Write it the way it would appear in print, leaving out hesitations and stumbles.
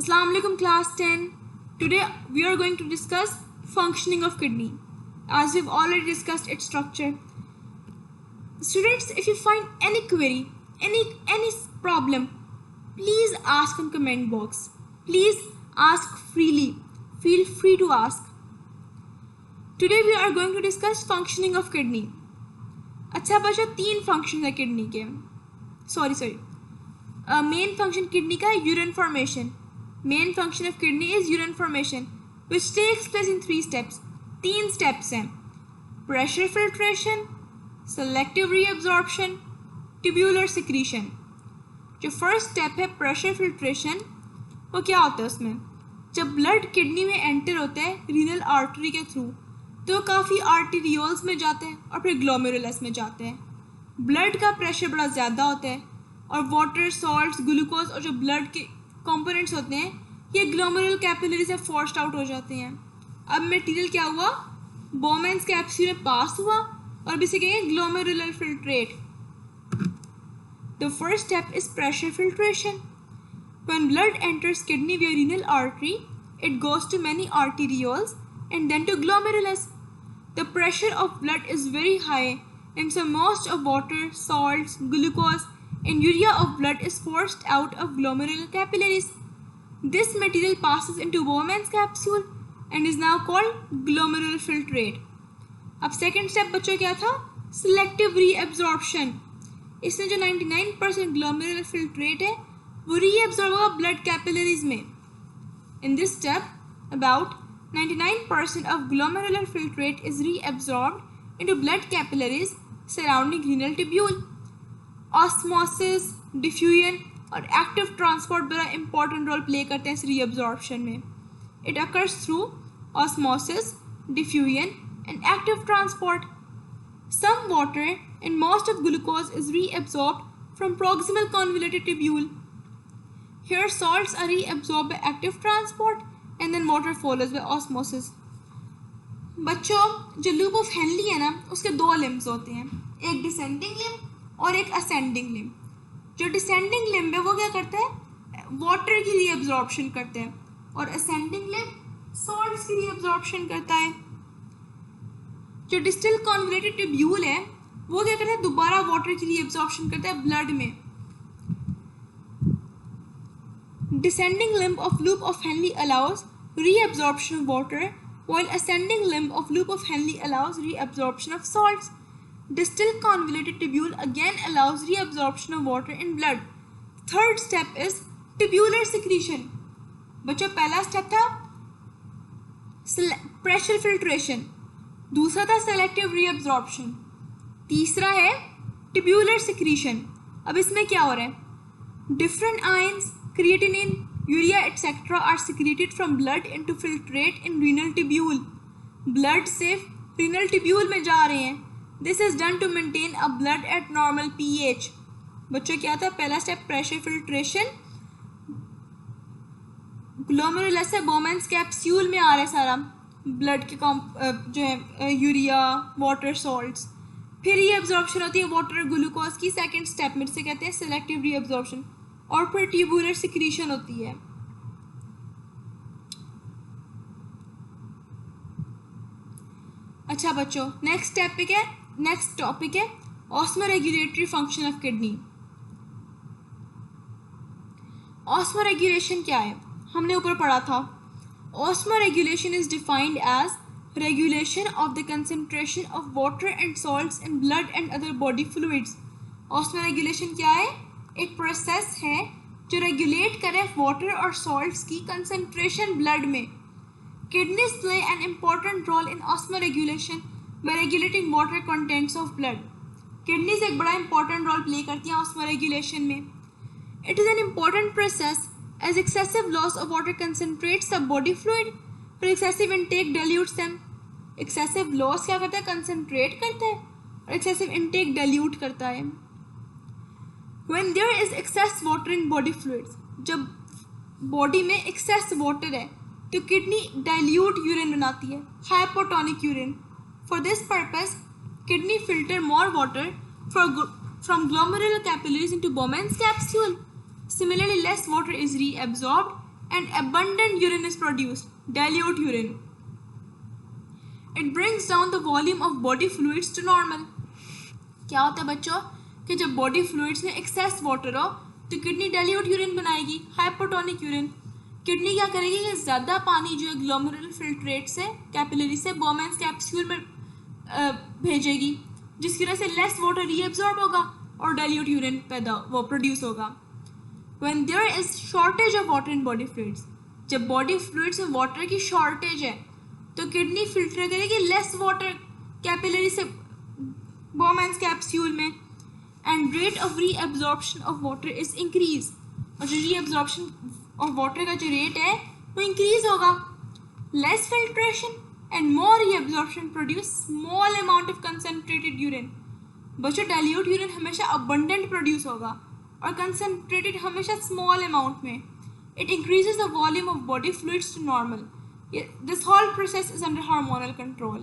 Assalamu alaikum class 10. Today we are going to discuss functioning of kidney as we've already discussed its structure. Students, if you find any query, any problem, please ask in comment box. Please ask freely. Feel free to ask. Today we are going to discuss functioning of kidney. अच्छा बच्चों, 3 function है kidney के. Sorry main function kidney का है urine formation. Main function of kidney is urine formation which takes place in 3 steps. 3 steps हैं: pressure filtration, selective reabsorption, tubular secretion. जो first step है pressure filtration, वो क्या होता है उसमें? जब ब्लड किडनी में एंटर होता है रीनल आर्टरी के थ्रू तो काफ़ी आर्टीरियोल्स में जाते हैं और फिर ग्लोमेरुलस में जाते हैं. ब्लड का प्रेशर बड़ा ज़्यादा होता है और वाटर, सॉल्ट्स, ग्लूकोज और जो ब्लड के कंपोनेंट्स होते हैं ये ग्लोमेरुलर कैपिलरी से फोर्स्ड आउट हो जाते हैं. अब मटेरियल क्या हुआ? बोमेन्स कैप्सूल में पास हुआ और अब इसे कहेंगे glomerular filtrate. The first step is pressure filtration. When blood enters kidney via renal artery, it goes to many arterioles and then to glomerulus. The pressure of blood is very high and so most of water, salts, glucose and urea of blood is forced out of glomerular capillaries. This material passes into Bowman's capsule and is now called glomerular filtrate. अब second step बच्चों क्या था? Selective reabsorption. इसमें जो 99% glomerular filtrate है वो reabsorb होगा blood capillaries में. In this step, about 99% of glomerular filtrate is reabsorbed into blood capillaries surrounding renal tubule. Osmosis, diffusion और active transport बड़ा important role play करते हैं इस reabsorption में. It occurs through osmosis, diffusion and active transport. Some water and most of glucose is reabsorbed from proximal convoluted tubule. Here salts are reabsorbed by active transport and then water follows by osmosis. बच्चों, जो loop of Henley है ना उसके 2 limbs होते हैं, एक descending limb और एक असेंडिंग लिम्ब. जो डिसेंडिंग लिम्ब है वो क्या करता है? वाटर की रीअब्जॉर्प्शन करता है और असेंडिंग लिम्ब सॉल्ट्स की रीअब्जॉर्प्शन करता है. जो डिस्टल कॉन्वोल्यूटेड ट्यूब्यूल है वो क्या करता है? दोबारा वाटर की रीअब्जॉर्प्शन करता है ब्लड में. Descending limb of loop of Henle allows reabsorption of water, while ascending limb of loop of Henle allows reabsorption of salts. Distal convoluted tubule again allows reabsorption of water in blood. Third step is tubular secretion. बच्चों, पहला step था pressure filtration, दूसरा था selective reabsorption, तीसरा है tubular secretion. अब इसमें क्या हो रहा है? Different ions, creatinine, urea etc. are secreted from blood into filtrate in renal tubule. Blood से renal tubule में जा रहे हैं. This is done to maintain a blood at normal pH. बच्चों क्या था? पहला स्टेप प्रेशर फिल्ट्रेशन, ग्लोमेरुलस से बोमेन्स कैप्सूल में आ रहा है सारा ब्लड के जो है यूरिया, वाटर, सॉल्ट्स. फिर रीअब्जॉर्प्शन होती है वाटर, ग्लूकोज की सेकेंड स्टेप में, जिसे कहते हैं सेलेक्टिव रीअब्जॉर्प्शन, और फिर ट्यूबुलर सिक्रीशन होती है. अच्छा बच्चों, नेक्स्ट टॉपिक है osmoregulatory function of kidney. Osmoregulation क्या है? हमने ऊपर पढ़ा था. Osmoregulation is defined as regulation of the concentration of water and salts in blood and other body fluids. Osmoregulation क्या है? एक प्रोसेस है जो रेगुलेट करे वाटर और सॉल्ट्स की कंसंट्रेशन ब्लड में. Kidneys play an important role in osmoregulation by regulating water contents of blood. Kidneys एक बड़ा इंपॉर्टेंट रोल प्ले करती हैं ऑस्मोरेगुलेशन में. It is an important process as excessive loss of water concentrates the body fluid पर excessive intake dilutes them. Excessive loss क्या करता है? Concentrate करता है और एक्सेसिव इनटेक डाइल्यूट करता है. When there is excess water in body fluids, जब बॉडी में एक्सेस वाटर है तो किडनी डाइल्यूट यूरिन बनाती है, hypotonic urine. For this purpose kidney filter more water from glomerular capillaries into Bowman's capsule. Similarly, less water is reabsorbed and abundant urine is produced, dilute urine. It brings down the volume of body fluids to normal. क्या होता है बच्चों कि जब body fluids में excess water हो तो kidney dilute urine बनाएगी, हाइपोटोनिक यूरिन. किडनी क्या करेगी कि ज़्यादा पानी जो है ग्लोमेरुलर फिल्ट्रेट से, कैपिलरी से बोमेंस कैप्सूल में भेजेगी, जिसकी वजह से लेस वाटर रीएब्जॉर्ब होगा और डाइल्यूट यूरिन वो प्रोड्यूस होगा. When there is shortage of water in body fluids, जब बॉडी फ्लूइड्स में वाटर की शॉर्टेज है तो किडनी फिल्टर करेगी लेस वाटर कैपिलरी से बोमेंस कैप्सूल में, and rate of reabsorption of water is increase. और जो रीअब्जॉर्प्शन ऑफ वाटर का जो रेट है वो इंक्रीज होगा. Less filtration and more reabsorption produce small amount of concentrated urine. बच्चों डाइल्यूट यूरिन हमेशा अबंडेंट प्रोड्यूस होगा और कंसनट्रेटेड हमेशा स्मॉल अमाउंट में. It increases the volume of body fluids to normal. This whole process is under hormonal control.